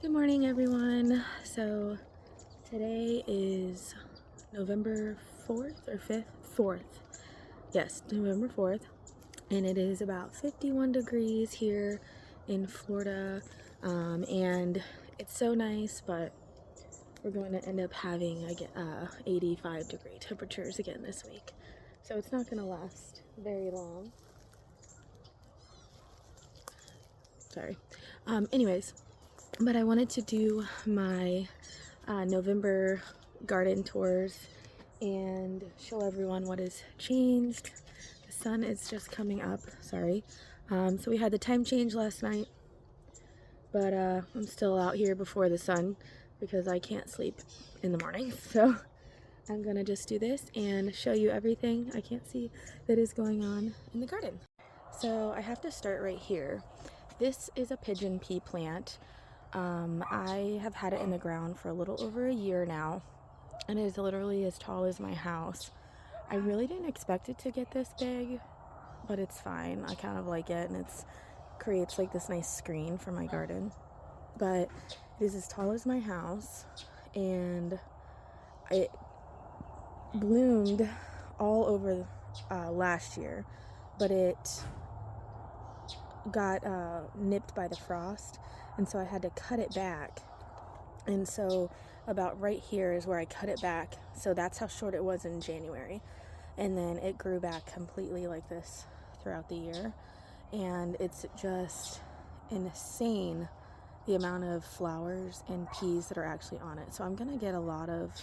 Good morning, everyone. So today is November 4th or 5th? 4th. Yes, November 4th. And it is about 51 degrees here in Florida. And it's so nice, but we're going to end up having 85-degree temperatures again this week. So it's not going to last very long. Sorry. Anyways, but I wanted to do my November garden tours and show everyone what has changed. The sun is just coming up, sorry. So we had the time change last night, but I'm still out here before the sun because I can't sleep in the morning. So I'm gonna just do this and show you everything I can't see that is going on in the garden. So I have to start right here. This is a pigeon pea plant. I have had it in the ground for a little over a year now, and it is literally as tall as my house. I really didn't expect it to get this big, but it's fine. I kind of like it, and it creates like this nice screen for my garden. But it is as tall as my house, and it bloomed all over last year, but it got nipped by the frost, and so I had to cut it back. And so about right here is where I cut it back. So that's how short it was in January. And then it grew back completely like this throughout the year. And it's just insane the amount of flowers and peas that are actually on it. So I'm going to get a lot of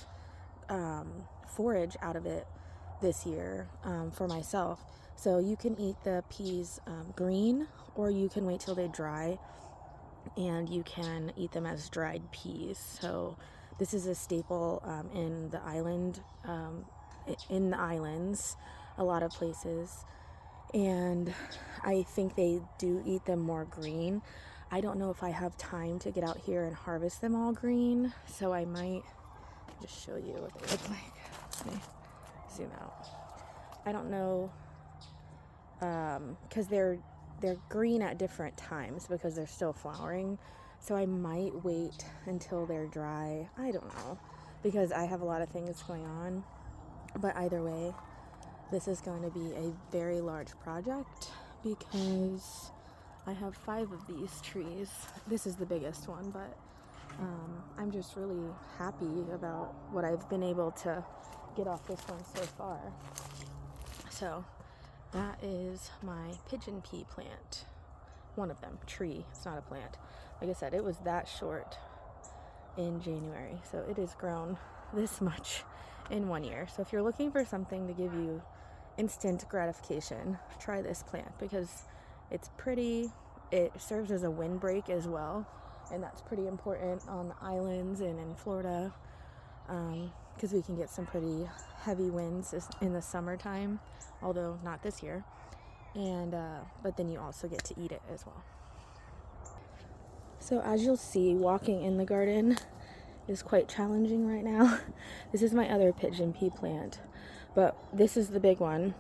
forage out of it this year for myself. So you can eat the peas green, or you can wait till they dry and you can eat them as dried peas. So this is a staple in the islands, a lot of places. And I think they do eat them more green. I don't know if I have time to get out here and harvest them all green, so I might just show you what they look like. Let me zoom out. I don't know, because they're green at different times because they're still flowering. So I might wait until they're dry. I don't know, because I have a lot of things going on. But either way, this is going to be a very large project because I have 5 of these trees. This is the biggest one, but I'm just really happy about what I've been able to get off this one so far. So that is my pigeon pea plant. One of them, tree, it's not a plant. Like I said, it was that short in January, so it has grown this much in 1 year. So if you're looking for something to give you instant gratification, try this plant because it's pretty. It serves as a windbreak as well, and that's pretty important on the islands and in Florida, because we can get some pretty heavy winds in the summertime, although not this year. And but then you also get to eat it as well. So as you'll see, walking in the garden is quite challenging right now. This is my other pigeon pea plant, but this is the big one.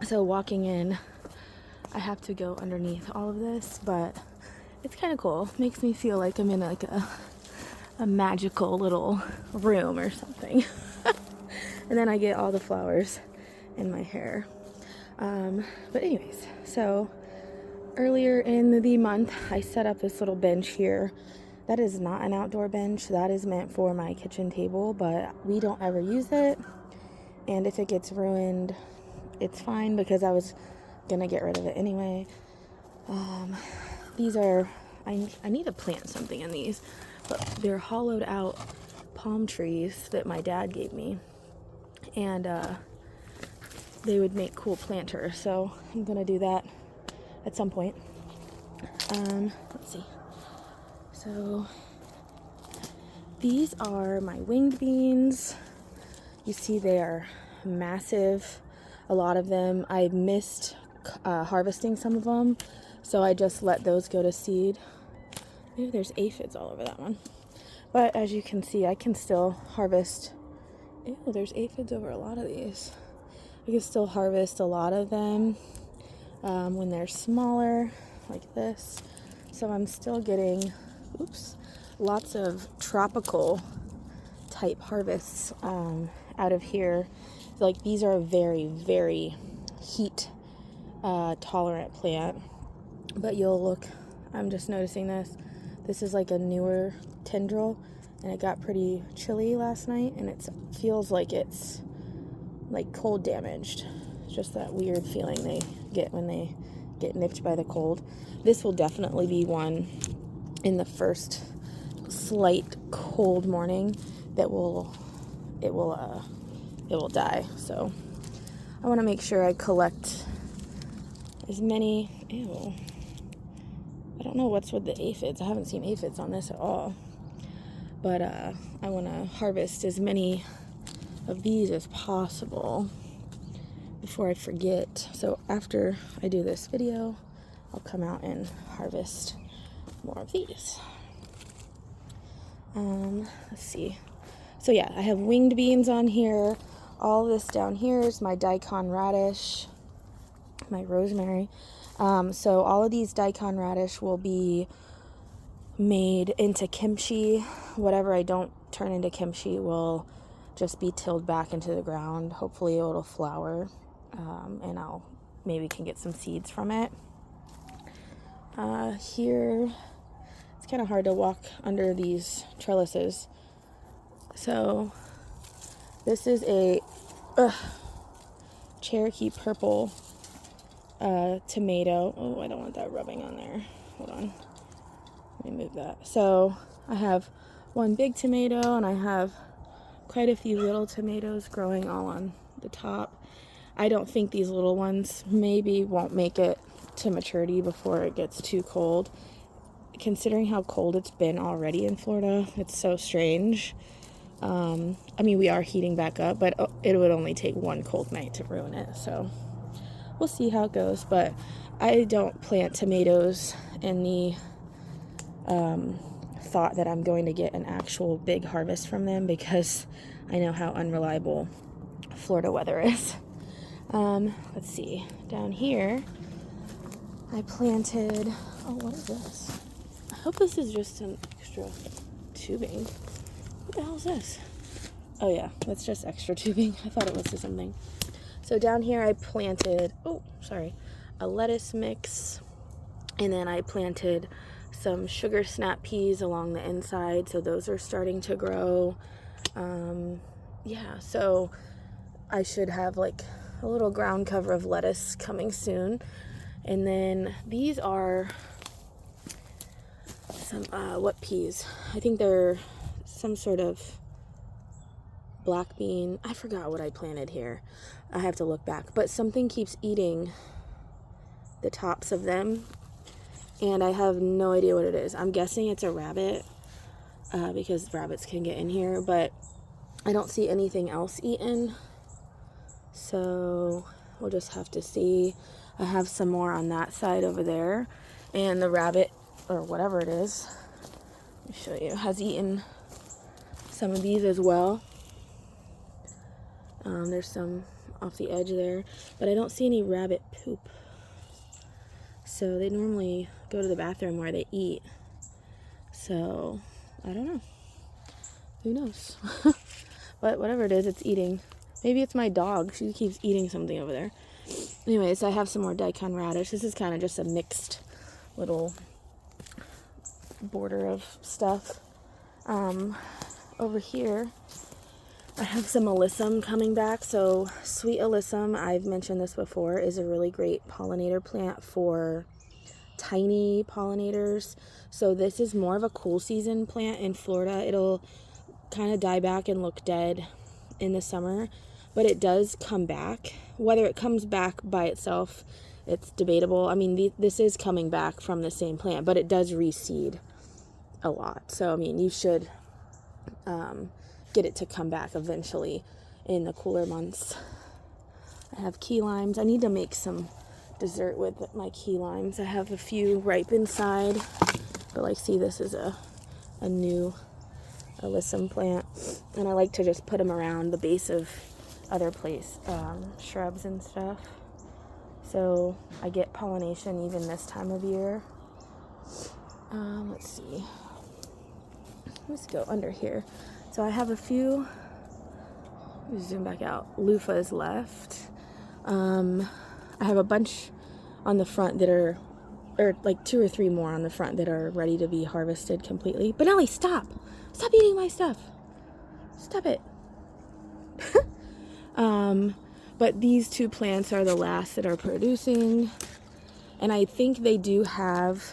So walking in, I have to go underneath all of this, but it's kind of cool. Makes me feel like I'm in like a magical little room or something. And then I get all the flowers in my hair. But anyways, so earlier in the month, I set up this little bench here. That is not an outdoor bench. That is meant for my kitchen table, but we don't ever use it. And if it gets ruined, it's fine because I was gonna get rid of it anyway. These are, I need to plant something in these, but they're hollowed out palm trees that my dad gave me. And they would make cool planters, so I'm gonna do that at some point. Let's see. So these are my winged beans. You see they are massive, a lot of them. I missed harvesting some of them, so I just let those go to seed. Maybe there's aphids all over that one. But as you can see, I can still harvest. Ew, there's aphids over a lot of these. I can still harvest a lot of them when they're smaller, like this. So I'm still getting, lots of tropical type harvests out of here. Like these are a very, very heat tolerant plant. But you'll look, I'm just noticing this. This is like a newer tendril, and it got pretty chilly last night, and it feels like it's like cold damaged. It's just that weird feeling they get when they get nipped by the cold. This will definitely be one in the first slight cold morning that will die. So I want to make sure I collect as many. Ew. I don't know what's with the aphids. I haven't seen aphids on this at all. But I want to harvest as many of these as possible before I forget. So after I do this video, I'll come out and harvest more of these. Let's see. So yeah, I have winged beans on here. All this down here is my daikon radish, my rosemary. So all of these daikon radish will be made into kimchi. Whatever I don't turn into kimchi will just be tilled back into the ground. Hopefully it'll flower, and I'll maybe can get some seeds from it. Here, it's kind of hard to walk under these trellises. So this is a Cherokee purple tomato. Oh, I don't want that rubbing on there. Hold on. Let me move that. So I have one big tomato, and I have quite a few little tomatoes growing all on the top. I don't think these little ones maybe won't make it to maturity before it gets too cold. Considering how cold it's been already in Florida, it's so strange. I mean, we are heating back up, but it would only take one cold night to ruin it. So we'll see how it goes. But I don't plant tomatoes in the thought that I'm going to get an actual big harvest from them, because I know how unreliable Florida weather is. Let's see. Down here, I planted, oh, what is this? I hope this is just some extra tubing. What the hell is this? Oh yeah, that's just extra tubing. I thought it was something. So down here I planted, a lettuce mix, and then I planted some sugar snap peas along the inside, so those are starting to grow. Yeah, so I should have like a little ground cover of lettuce coming soon. And then these are some, what peas? I think they're some sort of black bean. I forgot what I planted here. I have to look back. But something keeps eating the tops of them, and I have no idea what it is. I'm guessing it's a rabbit, because rabbits can get in here, but I don't see anything else eaten. So we'll just have to see. I have some more on that side over there, and the rabbit, or whatever it is, let me show you, has eaten some of these as well. There's some off the edge there, but I don't see any rabbit poop. So they normally go to the bathroom where they eat. So I don't know. Who knows? But whatever it is, it's eating. Maybe it's my dog. She keeps eating something over there. Anyways, I have some more daikon radish. This is kind of just a mixed little border of stuff. Over here, I have some alyssum coming back. So sweet alyssum, I've mentioned this before, is a really great pollinator plant for tiny pollinators. So this is more of a cool season plant in Florida. It'll kind of die back and look dead in the summer, but it does come back. Whether it comes back by itself, it's debatable. I mean, this is coming back from the same plant, but it does reseed a lot. So, I mean, you should get it to come back eventually in the cooler months. I have key limes. I need to make some dessert with my key limes. I have a few ripe inside, but like, see, this is a new alyssum plant, and I like to just put them around the base of other shrubs and stuff, so I get pollination even this time of year. Let's see. let's go under here. So I have a few, let me zoom back out, loofahs left. I have a bunch on the front that are, or like 2 or 3 more on the front that are ready to be harvested completely. But Ellie, stop! Stop eating my stuff! Stop it! But these 2 plants are the last that are producing. And I think they do have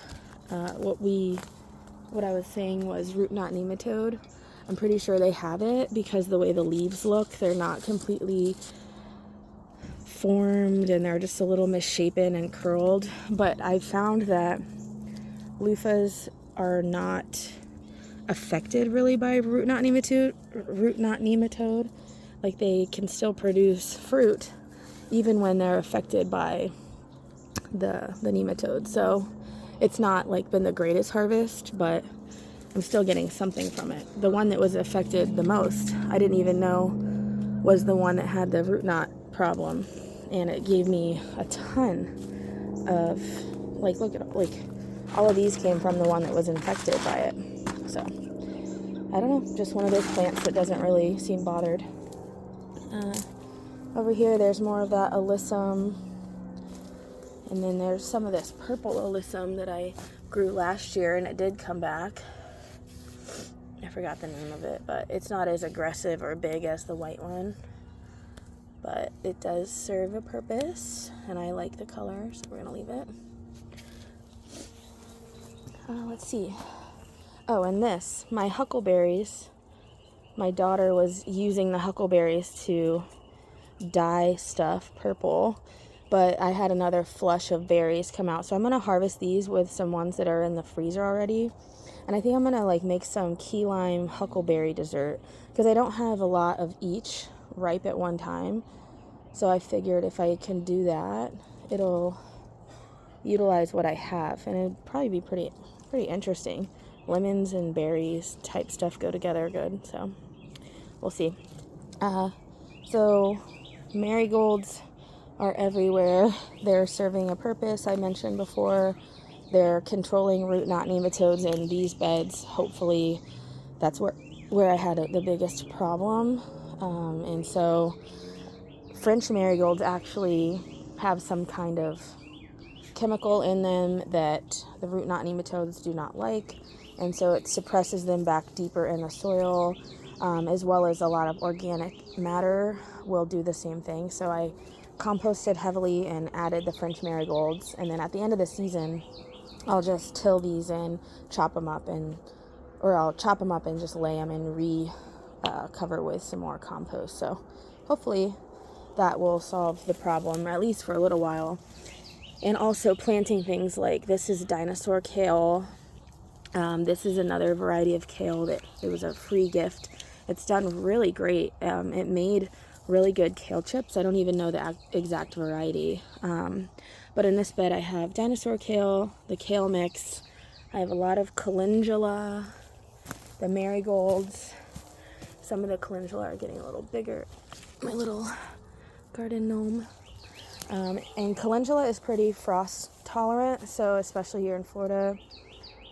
what I was saying was root knot nematode. I'm pretty sure they have it because the way the leaves look, they're not completely formed and they're just a little misshapen and curled. But I found that loofahs are not affected really by root knot nematode. Like they can still produce fruit even when they're affected by the nematode. So it's not like been the greatest harvest, but I'm still getting something from it. The one that was affected the most, I didn't even know was the one that had the root knot problem, and it gave me a ton of, like, look at, like, all of these came from the one that was infected by it. So I don't know, just one of those plants that doesn't really seem bothered. Over here there's more of that alyssum, and then there's some of this purple alyssum that I grew last year, and it did come back. I forgot the name of it, but it's not as aggressive or big as the white one. But it does serve a purpose, and I like the color, so we're gonna leave it. Let's see. Oh, and this, my huckleberries. My daughter was using the huckleberries to dye stuff purple, but I had another flush of berries come out. So I'm going to harvest these with some ones that are in the freezer already. And I think I'm going to like make some key lime huckleberry dessert because I don't have a lot of each ripe at one time. So I figured if I can do that, it'll utilize what I have, and it'd probably be pretty interesting. Lemons and berries type stuff go together good, so we'll see. So marigolds are everywhere. They're serving a purpose. I mentioned before, they're controlling root knot nematodes in these beds. Hopefully that's where I had the biggest problem. And so French marigolds actually have some kind of chemical in them that the root knot nematodes do not like, and so it suppresses them back deeper in the soil, as well as a lot of organic matter will do the same thing. So I composted heavily and added the French marigolds, and then at the end of the season I'll just till these and chop them up, or I'll chop them up and just lay them and cover with some more compost. So hopefully that will solve the problem, at least for a little while. And also planting things like, this is dinosaur kale. This is another variety of kale that it was a free gift. It's done really great. It made really good kale chips. I don't even know the exact variety. But in this bed I have dinosaur kale, the kale mix. I have a lot of calendula, the marigolds. Some of the calendula are getting a little bigger. My little garden gnome. And calendula is pretty frost tolerant, so especially here in Florida,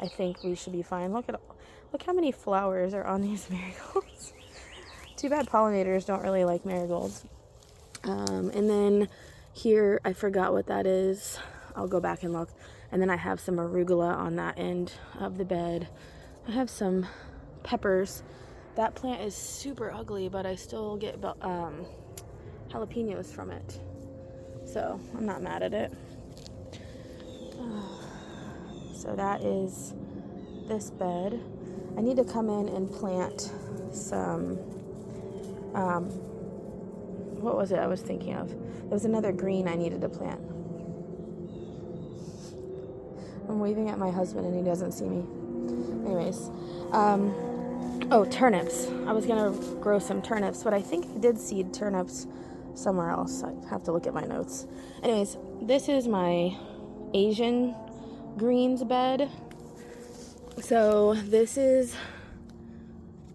I think we should be fine. Look how many flowers are on these marigolds. Too bad pollinators don't really like marigolds. And then here, I forgot what that is. I'll go back and look. And then I have some arugula on that end of the bed. I have some peppers. That plant is super ugly, but I still get jalapenos from it. So I'm not mad at it. So that is this bed. I need to come in and plant some, what was it I was thinking of? There was another green I needed to plant. I'm waving at my husband and he doesn't see me. Anyways, oh, turnips. I was gonna grow some turnips, but I think I did seed turnips somewhere else. I have to look at my notes. Anyways, this is my Asian greens bed. So this is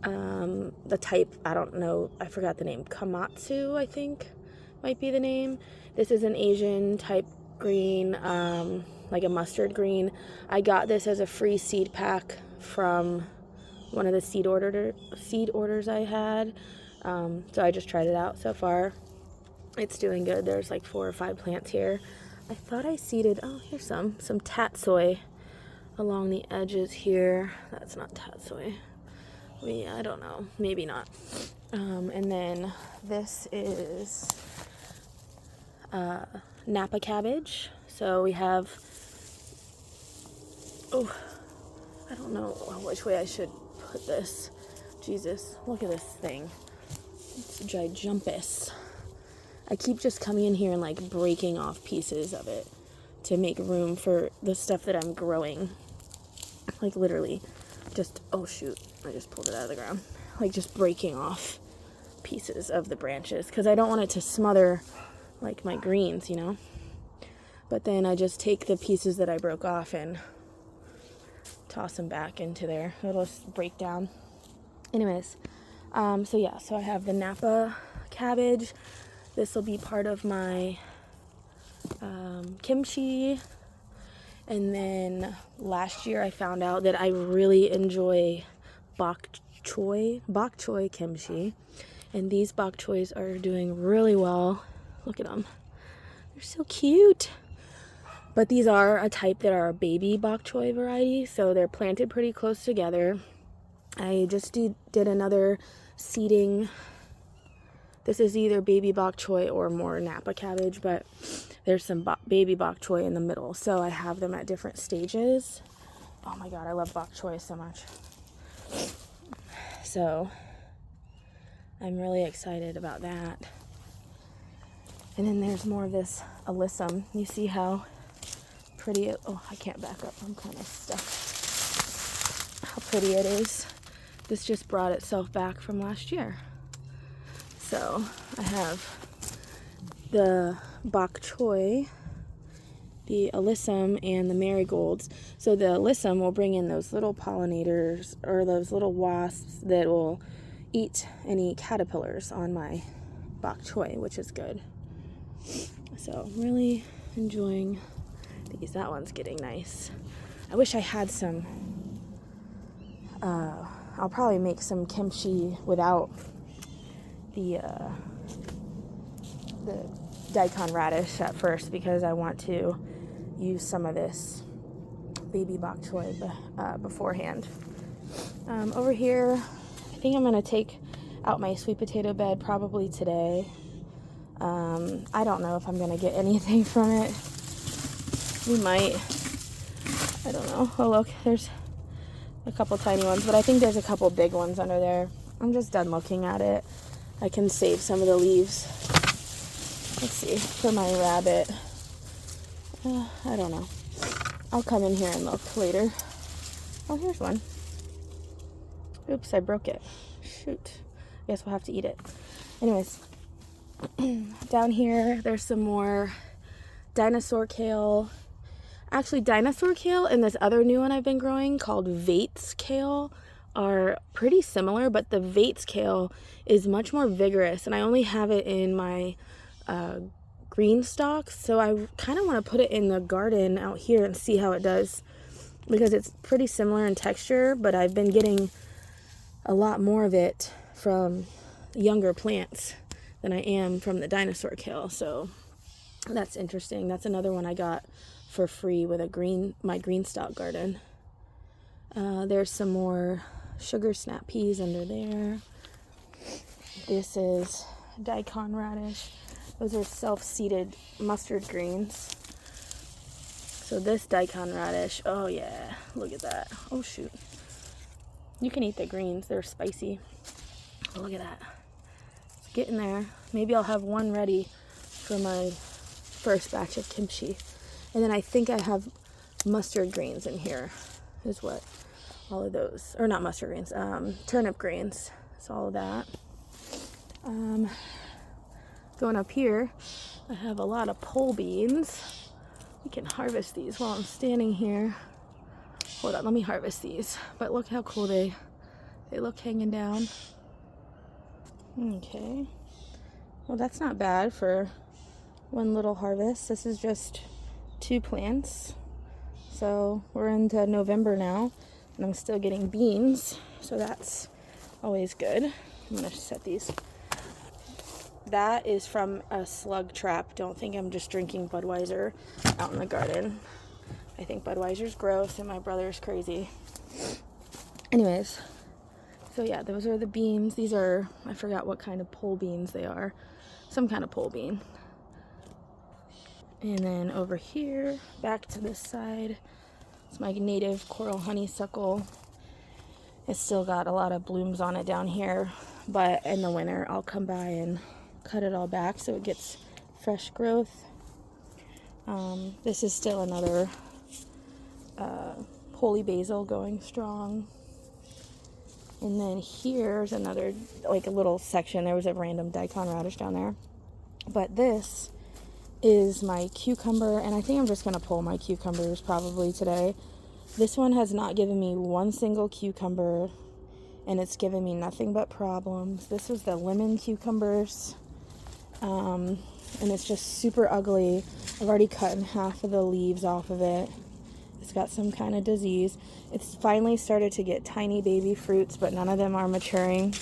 the type, I don't know, I forgot the name, Komatsu, I think might be the name. This is an Asian type green, like a mustard green. I got this as a free seed pack from one of the seed orders I had. So I just tried it out. So far it's doing good. There's like 4 or 5 plants here. I thought I seeded, oh, here's some tatsoi along the edges here. That's not tatsoi. I don't know, maybe not. And then this is Napa cabbage. So we have, oh, I don't know which way I should put this. Jesus, look at this thing. It's gigantus. I keep just coming in here and like breaking off pieces of it to make room for the stuff that I'm growing. Like literally just, oh shoot, I just pulled it out of the ground. Like just breaking off pieces of the branches because I don't want it to smother like my greens, you know. But then I just take the pieces that I broke off and toss them back into there. It'll just break down. Anyways, so I have the Napa cabbage. This will be part of my kimchi. And then last year I found out that I really enjoy bok choy kimchi. And these bok choys are doing really well. Look at them. They're so cute. But these are a type that are a baby bok choy variety. So they're planted pretty close together. I just did another seeding. This is either baby bok choy or more Napa cabbage, but there's some baby bok choy in the middle. So I have them at different stages. Oh my God, I love bok choy so much. So I'm really excited about that. And then there's more of this alyssum. You see how pretty it, oh, I can't back up. I'm kind of stuck. How pretty it is. This just brought itself back from last year. So I have the bok choy, the alyssum, and the marigolds. So the alyssum will bring in those little pollinators or those little wasps that will eat any caterpillars on my bok choy, which is good. So I'm really enjoying these. That one's getting nice. I wish I had some. I'll probably make some kimchi without the daikon radish at first because I want to use some of this baby bok choy beforehand. Over here, I think I'm going to take out my sweet potato bed probably today. I don't know if I'm going to get anything from it. We might. I don't know. Oh, look, there's a couple tiny ones, but I think there's a couple big ones under there. I'm just done looking at it. I can save some of the leaves. Let's see, for my rabbit. I don't know. I'll come in here and look later. Oh, here's one. Oops, I broke it. Shoot. I guess we'll have to eat it. Anyways, down here, there's some more dinosaur kale. Actually, dinosaur kale and this other new one I've been growing called Vates kale are pretty similar, but the Vates kale is much more vigorous, and I only have it in my green stalks, so I kind of want to put it in the garden out here and see how it does, because it's pretty similar in texture, but I've been getting a lot more of it from younger plants than I am from the dinosaur kale, so that's interesting. That's another one I got for free with my green stalk garden. There's some more sugar snap peas under there. This is daikon radish. Those are self-seeded mustard greens. So this daikon radish, oh yeah, look at that. Oh shoot. You can eat the greens, they're spicy. Oh, look at that. It's getting there. Maybe I'll have one ready for my first batch of kimchi. And then I think I have mustard greens in here, is what all of those, or not mustard greens, turnip greens. So all of that. Going up here, I have a lot of pole beans. We can harvest these while I'm standing here. Hold on, let me harvest these. But look how cool they look hanging down. Okay. Well, that's not bad for one little harvest. This is just 2 plants. So we're into November now. And I'm still getting beans, so that's always good. I'm gonna set these. That is from a slug trap. Don't think I'm just drinking Budweiser out in the garden. I think Budweiser's gross and my brother's crazy. Anyways, so yeah, those are the beans. These are, I forgot what kind of pole beans they are. Some kind of pole bean. And then over here, back to this side, it's my native coral honeysuckle. It's still got a lot of blooms on it down here, but in the winter I'll come by and cut it all back so it gets fresh growth. This is still another holy basil going strong. And then here's another, like a little section. There was a random daikon radish down there. But this is my cucumber, and I think I'm just going to pull my cucumbers probably today. This one has not given me one single cucumber, and it's given me nothing but problems. This is the lemon cucumbers, and it's just super ugly. I've already cut in half of the leaves off of it. It's got some kind of disease. It's finally started to get tiny baby fruits, but none of them are maturing.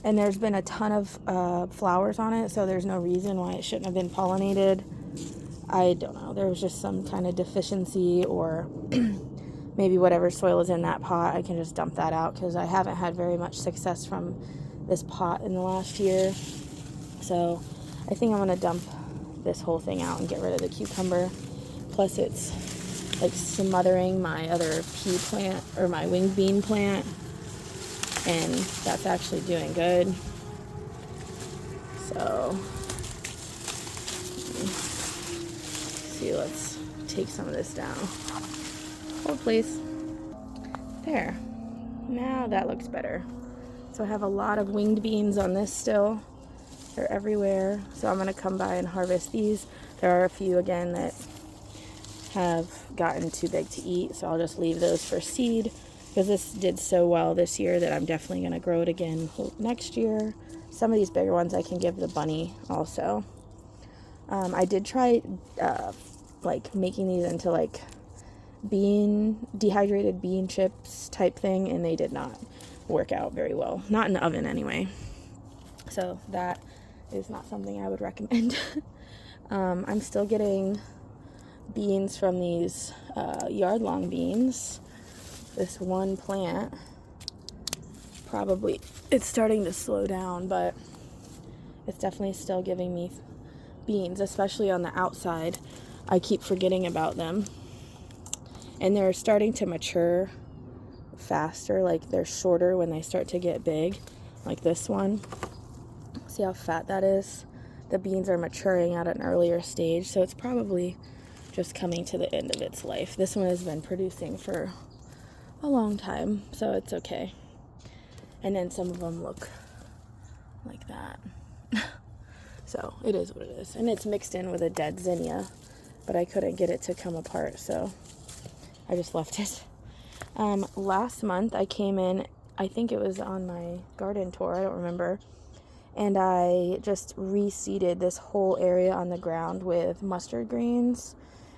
And there's been a ton of flowers on it, so there's no reason why it shouldn't have been pollinated. I don't know. There was just some kind of deficiency, or maybe whatever soil is in that pot, I can just dump that out, because I haven't had very much success from this pot in the last year. So I think I'm going to dump this whole thing out and get rid of the cucumber. Plus it's like smothering my other pea plant, or my winged bean plant, and that's actually doing good. So let's take some of this down. Hold please. There. Now that looks better. So I have a lot of winged beans on this still. They're everywhere. So I'm going to come by and harvest these. There are a few again that have gotten too big to eat, so I'll just leave those for seed, because this did so well this year that I'm definitely going to grow it again next year. Some of these bigger ones I can give the bunny also. I did try like making these into like dehydrated bean chips type thing, and they did not work out very well. Not in the oven anyway. So that is not something I would recommend. I'm still getting beans from these yard-long beans. This one plant, probably, it's starting to slow down, but it's definitely still giving me beans, especially on the outside. I keep forgetting about them. And they're starting to mature faster, like they're shorter when they start to get big, like this one. See how fat that is? The beans are maturing at an earlier stage, so it's probably just coming to the end of its life. This one has been producing for a long time, so it's okay. And then some of them look like that. So it is what it is. And it's mixed in with a dead zinnia, but I couldn't get it to come apart, so I just left it. Last month I came in, I think it was on my garden tour, I don't remember, and I just reseeded this whole area on the ground with mustard greens.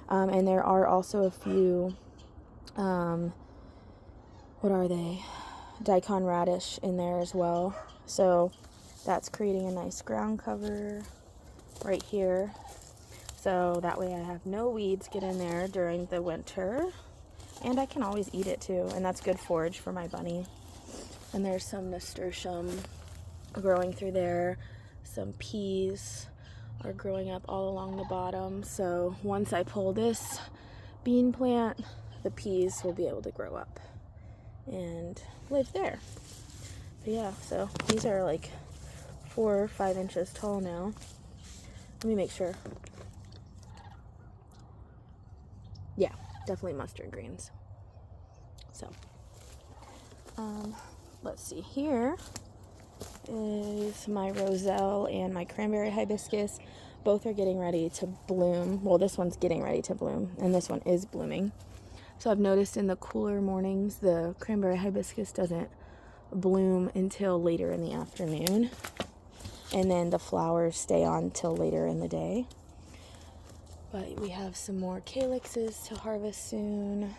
And there are also a few, what are they? Daikon radish in there as well. So that's creating a nice ground cover right here. So that way I have no weeds get in there during the winter. And I can always eat it too. And that's good forage for my bunny. And there's some nasturtium growing through there. Some peas are growing up all along the bottom. So once I pull this bean plant, the peas will be able to grow up and live there. But yeah, so these are like 4 or 5 inches tall now. Let me make sure. Yeah, definitely mustard greens. So let's see, here is my roselle and my cranberry hibiscus. Both are getting ready to bloom. Well, this one's getting ready to bloom, and this one is blooming. So I've noticed in the cooler mornings, the cranberry hibiscus doesn't bloom until later in the afternoon, and then the flowers stay on till later in the day. But we have some more calyxes to harvest soon,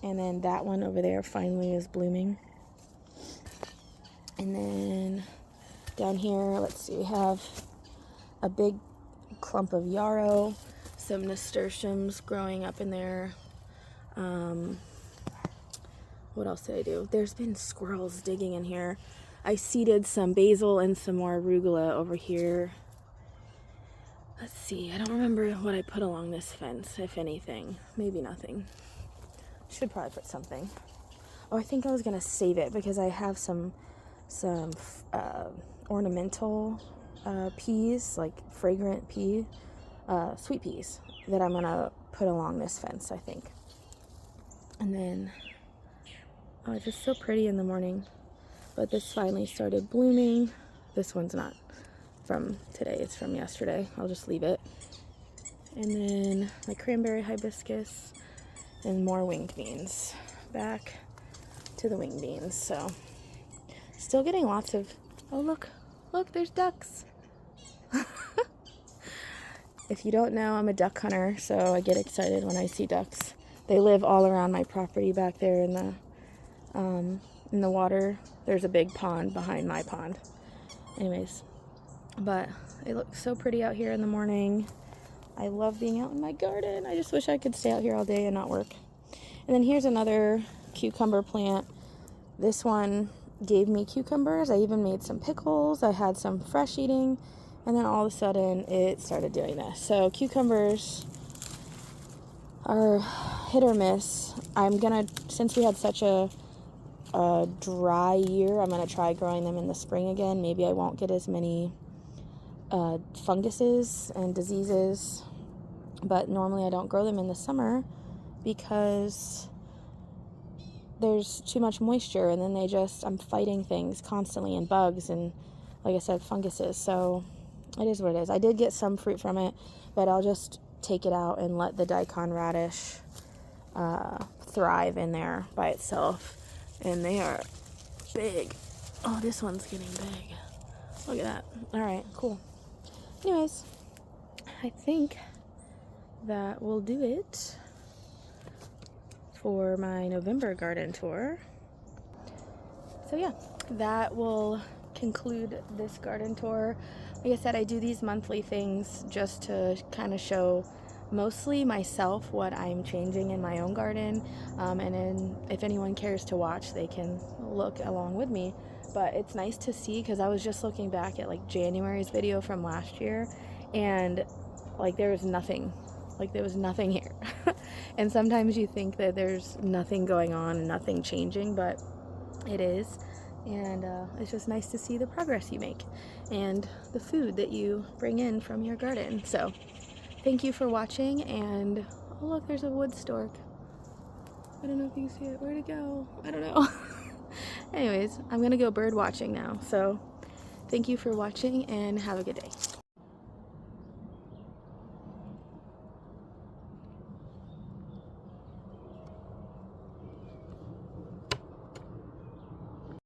and then that one over there finally is blooming. And then down here, let's see, we have a big clump of yarrow, some nasturtiums growing up in there. What else did I do? There's been squirrels digging in here. I seeded some basil and some more arugula over here. Let's see, I don't remember what I put along this fence, if anything. Maybe nothing. Should probably put something. Oh, I think I was gonna save it because I have some ornamental peas, like fragrant pea, sweet peas, that I'm gonna put along this fence, I think. And then, oh, it's just so pretty in the morning. But this finally started blooming. This one's not from today, it's from yesterday. I'll just leave it. And then my cranberry hibiscus and more winged beans. Back to the winged beans. So still getting lots of, oh look, there's ducks. If you don't know, I'm a duck hunter, so I get excited when I see ducks. They live all around my property back there in the water. There's a big pond behind my pond. Anyways, but it looks so pretty out here in the morning. I love being out in my garden. I just wish I could stay out here all day and not work. And then here's another cucumber plant. This one gave me cucumbers. I even made some pickles. I had some fresh eating, and then all of a sudden it started doing this. So cucumbers are hit or miss. I'm gonna, since we had such a dry year, I'm gonna try growing them in the spring again. Maybe I won't get as many funguses and diseases, but normally I don't grow them in the summer because there's too much moisture, and then I'm fighting things constantly, and bugs, and like I said, funguses. So it is what it is. I did get some fruit from it, but I'll just take it out and let the daikon radish thrive in there by itself. And they are big. Oh, this one's getting big. Look at that. All right, cool. Anyways, I think that will do it for my November garden tour. So yeah, that will conclude this garden tour. Like I said, I do these monthly things just to kind of show mostly myself what I'm changing in my own garden, and then if anyone cares to watch, they can look along with me. But it's nice to see, because I was just looking back at like January's video from last year, and like there was nothing here. And sometimes you think that there's nothing going on and nothing changing, but it is. And it's just nice to see the progress you make and the food that you bring in from your garden. So thank you for watching, and oh look, there's a wood stork. I don't know if you can see it. Where'd it go? I don't know. Anyways, I'm gonna go bird watching now. So thank you for watching, and have a good day.